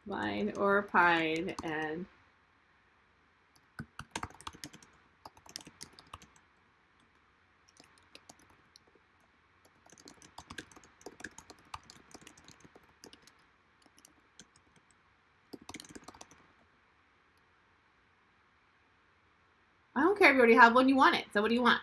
Vine or pine and I don't care if you already have one, you want it. So what do you want?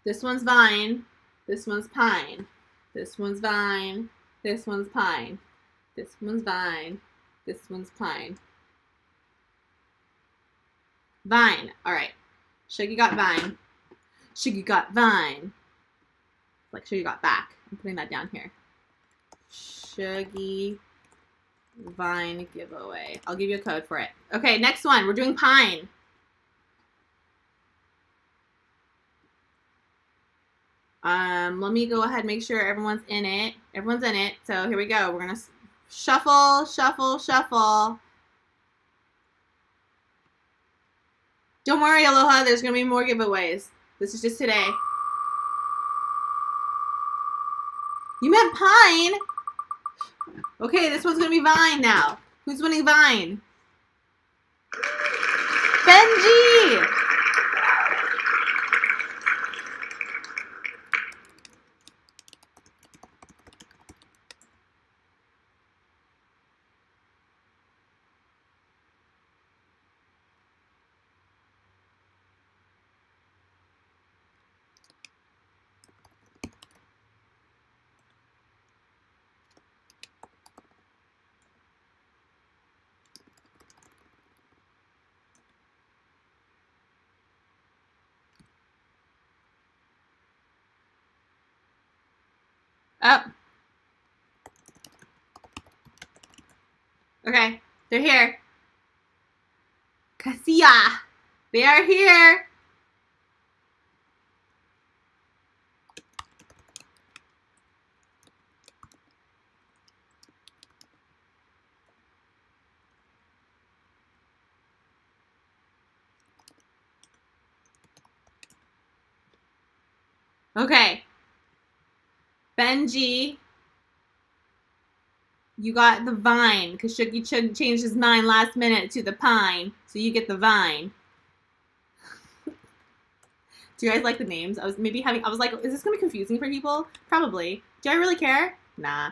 This one's vine. This one's pine. This one's vine. This one's pine. This one's vine. This one's pine. Vine. All right. Shuggy got vine. Shuggy got vine. Like Shuggy got back. I'm putting that down here. Shuggy vine giveaway. I'll give you a code for it. Okay, next one. We're doing pine. Let me go ahead and make sure everyone's in it. Everyone's in it. So here we go. We're gonna shuffle, shuffle, shuffle. Don't worry, Aloha. There's gonna be more giveaways. This is just today. You meant pine. Okay, this one's gonna be vine now. Who's winning vine? Benji! Up. Okay, they're here. Cassia, they are here. Okay. Benji, you got the vine because Shuggy changed his mind last minute to the pine, so you get the vine. Do you guys like the names? I was like, is this gonna be confusing for people? Probably. Do I really care? Nah.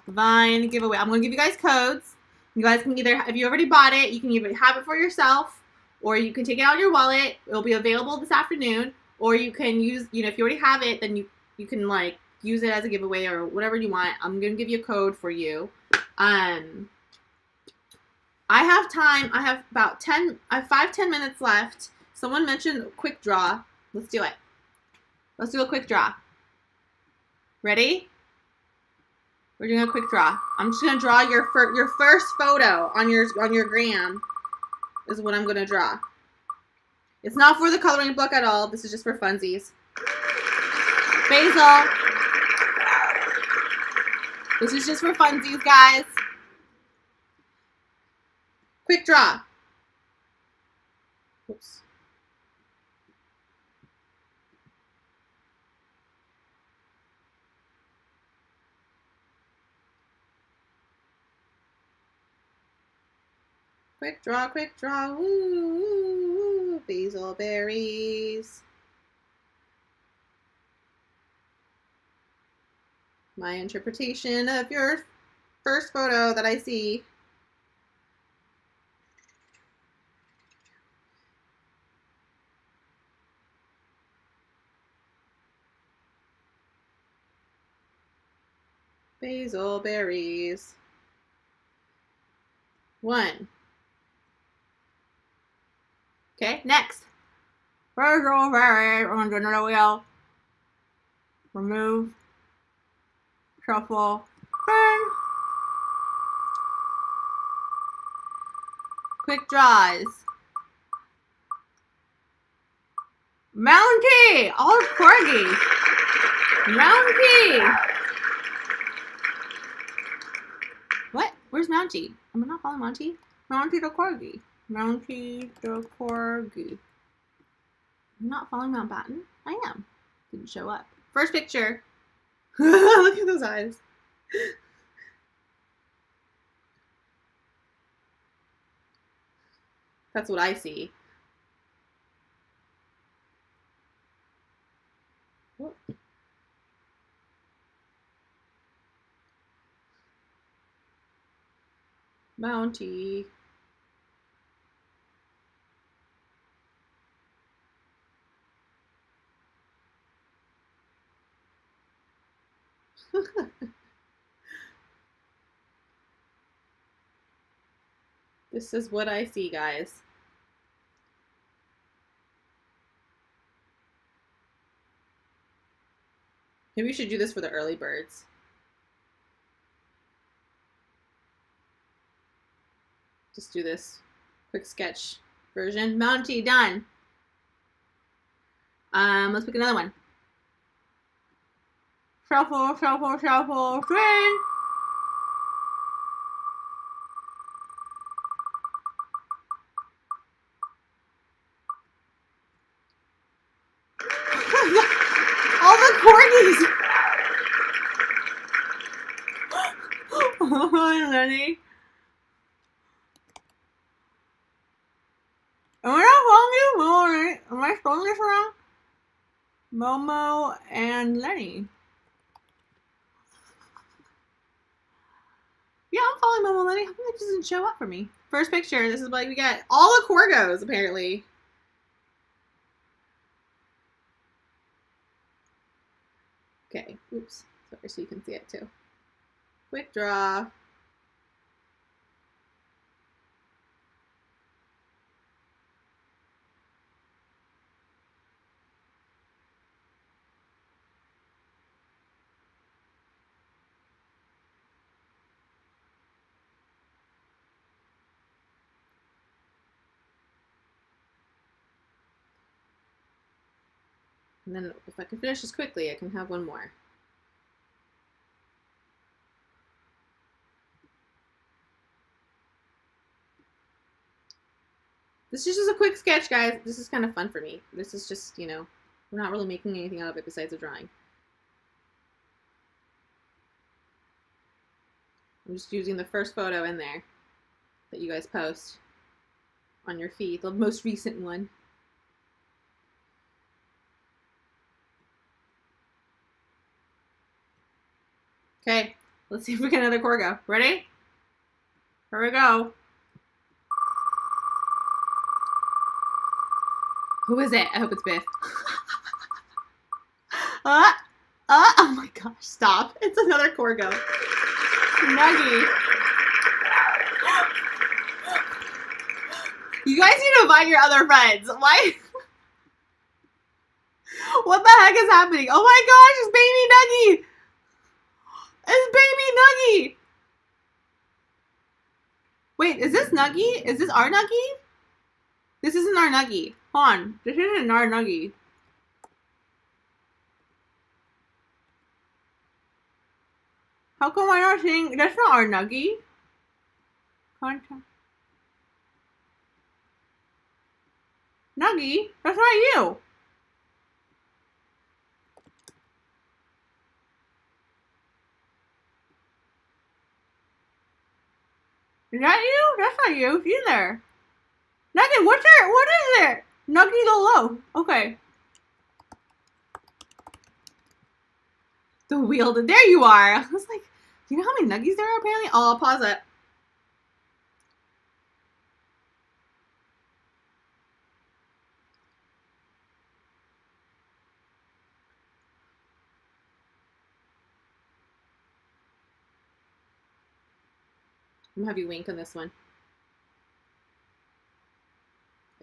Vine giveaway. I'm gonna give you guys codes. You guys can either, if you already bought it, you can either have it for yourself, or you can take it out of your wallet. It'll be available this afternoon, or you can use, if you already have it, then you can like use it as a giveaway or whatever you want. I'm gonna give you a code for you. I have time. I have about 5-10 minutes left. Someone mentioned quick draw. Let's do it. Let's do a quick draw. Ready? We're doing a quick draw. I'm just gonna draw your first photo on your gram. Is what I'm gonna draw. It's not for the coloring book at all. This is just for funsies. Basil. This is just for funsies, guys. Quick draw. Oops. Quick draw, quick draw. Woo, basil berries. My interpretation of your first photo that I see. Basil berries. 1. Okay, next. Virtual variant on the wheel. Remove. Shuffle. Burn. Quick draws. Mountie! All corgi. Mountie! What? Where's Mountie? Am I not following Mountie? Mountie the corgi. Mountie the corgi. I'm not following Mountbatten? I am. Didn't show up. First picture. Look at those eyes. That's what I see. Oh. Mountie. This is what I see, guys. Maybe we should do this for the early birds. Just do this quick sketch version. Mountie, done. Let's pick another one. Shuffle, shuffle, shuffle, spin. All the corgis. Oh, Lenny. Am I not following you? Am I spelling this wrong? Momo and Lenny. Yeah, I'm following Momo and Lenny. How come it doesn't show up for me? First picture. This is what we got. All the corgos, apparently. Okay. Oops. Sorry, so you can see it too. Quick draw. And then if I can finish this quickly, I can have one more. This is just a quick sketch, guys. This is kind of fun for me. This is just, we're not really making anything out of it besides a drawing. I'm just using the first photo in there that you guys post on your feed, the most recent one. Okay, let's see if we get another corgo. Ready? Here we go. Who is it? I hope it's Biff. Oh my gosh, stop. It's another corgo. Nuggy. You guys need to invite your other friends. Why? What the heck is happening? Oh my gosh, it's baby Nuggy. It's baby Nuggy. Wait, is this Nuggy? Is this our Nuggy? This isn't our Nuggy. Hold on. This isn't our Nuggy. How come I'm not seeing? That's not our Nuggy. Contact. Nuggy? That's not you. Is that you? That's not you either. Nuggy, what is it? Nuggy the low. Okay. The wheel. There you are. I was like, do you know how many Nuggies there are apparently? Oh, I'll pause it. I'm gonna have you wink on this one.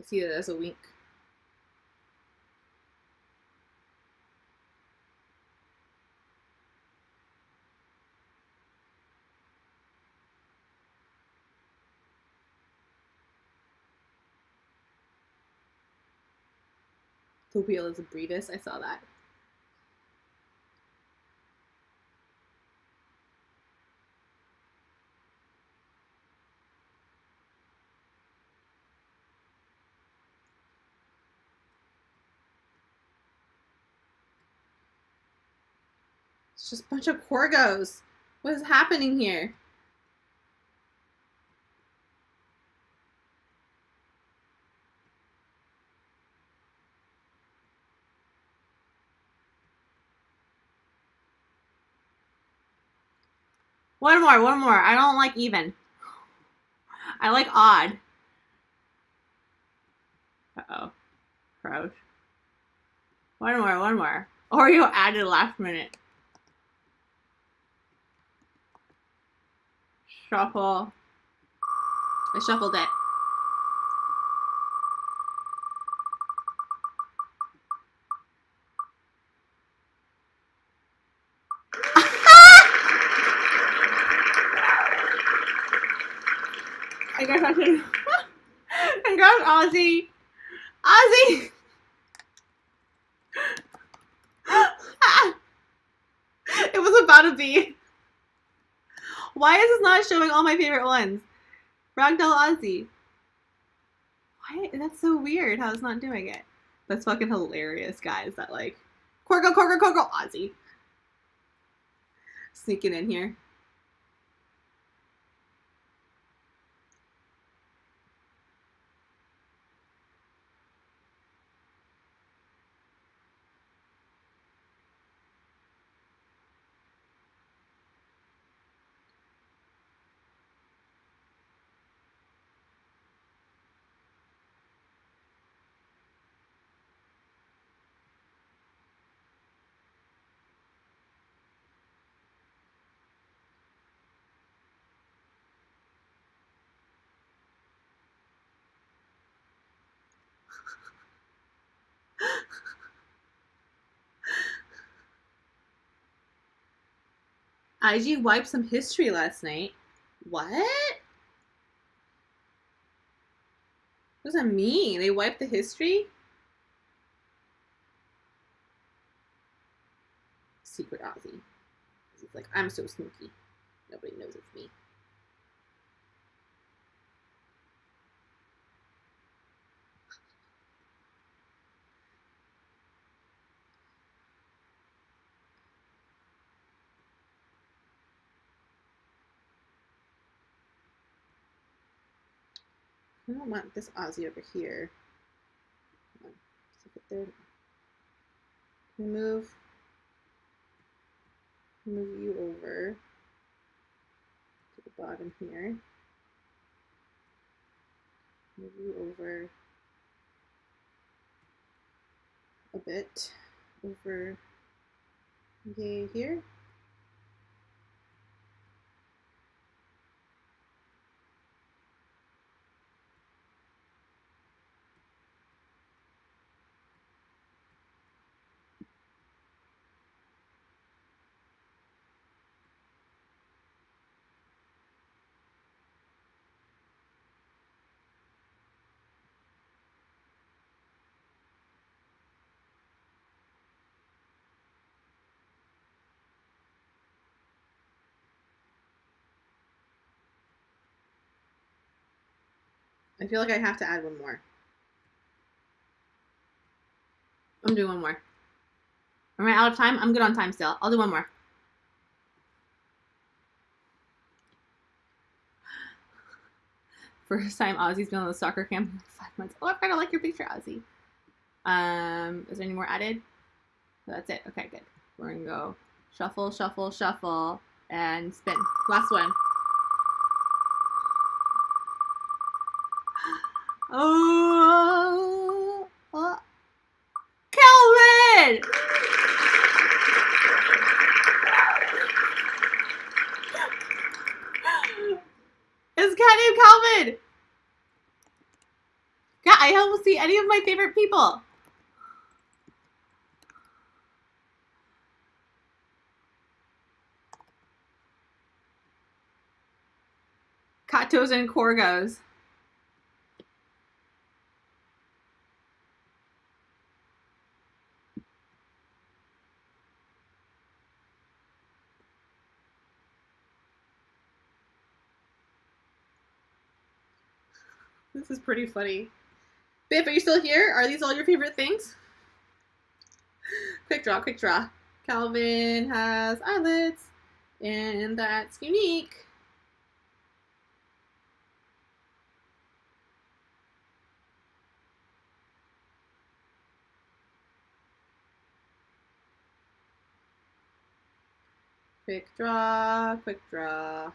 see it as a wink. The wheel is a Brevis. I saw that. It's just a bunch of Corgos. What is happening here? One more. I don't like even. I like odd. Uh-oh. Crouch. One more. Oreo added last minute. Shuffle. I shuffled it. I guess I should. Congrats, Ozzy. Ozzy! It was about to be. Why is this not showing all my favorite ones? Ragdoll Ozzy. Why? That's so weird how it's not doing it. That's fucking hilarious, guys. That like, Corgo, Ozzy. Sneaking in here. IG wiped some history last night. What? What does that mean? They wiped the history? Secret Ozzy. He's like, I'm so sneaky. Nobody knows it's me. I don't want this Ozzy over here. Come on. Stick it there. Move you over to the bottom here. Move you over a bit over here. I feel like I have to add one more. I'm doing one more. Am I out of time? I'm good on time still. I'll do one more. First time Ozzy's been on the soccer camp in 5 months. Oh, I kind of like your picture, Ozzy. Is there any more added? That's it. Okay, good. We're gonna go shuffle, shuffle, shuffle, and spin. Last one. Oh, Calvin! It's cat named Calvin. Yeah, I don't see any of my favorite people. Katos and Corgos. This is pretty funny. Biff, are you still here? Are these all your favorite things? Quick draw, quick draw. Calvin has eyelids, and that's unique. Quick draw, quick draw.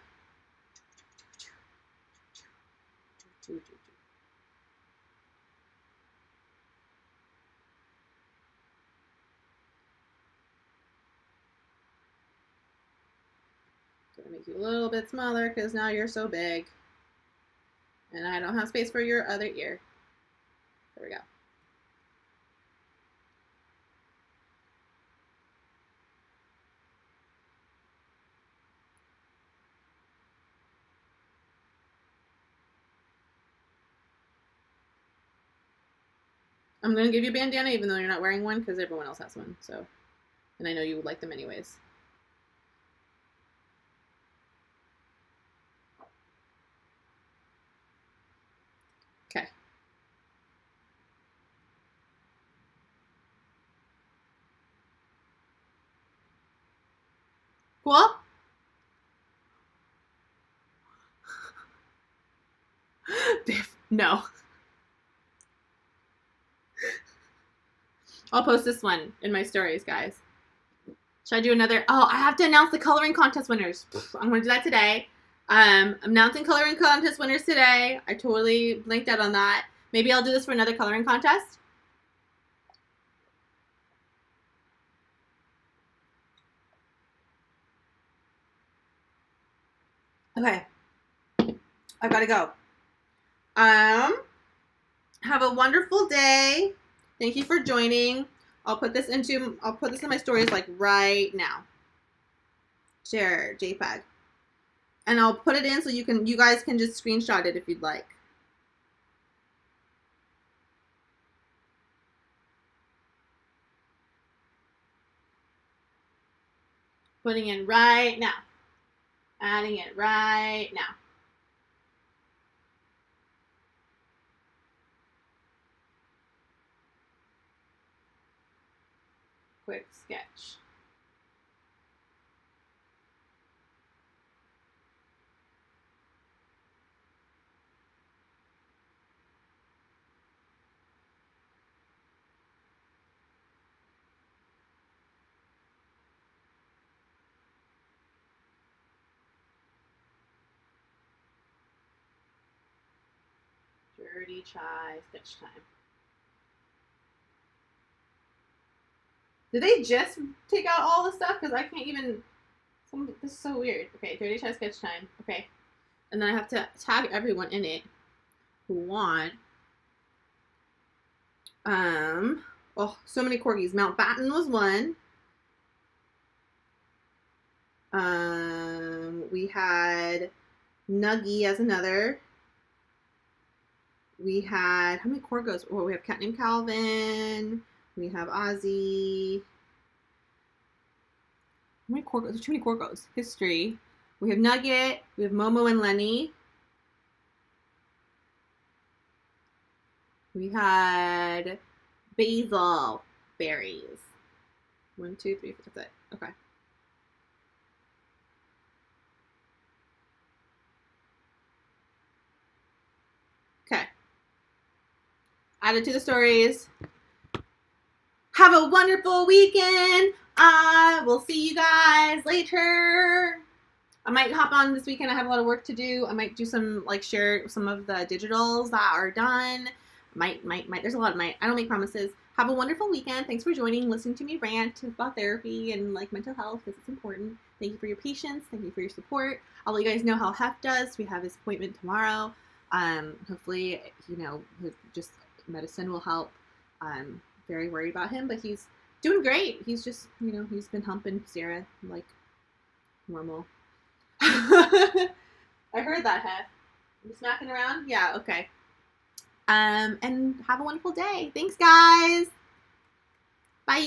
Gonna make you a little bit smaller because now you're so big. And I don't have space for your other ear. There we go. I'm going to give you a bandana even though you're not wearing one because everyone else has one. So, and I know you would like them anyways. Okay. Cool? Biff, no. I'll post this one in my stories, guys. Should I do another? Oh, I have to announce the coloring contest winners. I'm going to do that today. I'm announcing coloring contest winners today. I totally blanked out on that. Maybe I'll do this for another coloring contest. Okay. I've got to go. Have a wonderful day. Thank you for joining. I'll put this in my stories like right now. Share JPEG. And I'll put it in so you guys can just screenshot it if you'd like. Putting in right now. Adding it right now. Quick sketch. Dirty chai sketch time. Did they just take out all the stuff? Because I can't even. This is so weird. Okay, dirty chai sketch time. Okay, and then I have to tag everyone in it who want. Oh, so many corgis. Mountbatten was one. We had Nuggy as another. We had, how many corgos? Oh, we have cat named Calvin. We have Ozzy. How many corgos? There's too many corgos. History. We have Nugget. We have Momo and Lenny. We had basil berries. 1, 2, 3, 4. That's it. Okay. Okay. Added to the stories. Have a wonderful weekend. I will see you guys later. I might hop on this weekend. I have a lot of work to do. I might do some, share some of the digitals that are done. Might. There's a lot of might. I don't make promises. Have a wonderful weekend. Thanks for joining, listening to me rant about therapy and, mental health because it's important. Thank you for your patience. Thank you for your support. I'll let you guys know how Hef does. We have his appointment tomorrow. Hopefully, just medicine will help. I'm very worried about him, but he's doing great. He's just, he's been humping Sierra like normal. I heard that, Hef. You smacking around? Yeah, okay. And have a wonderful day. Thanks, guys.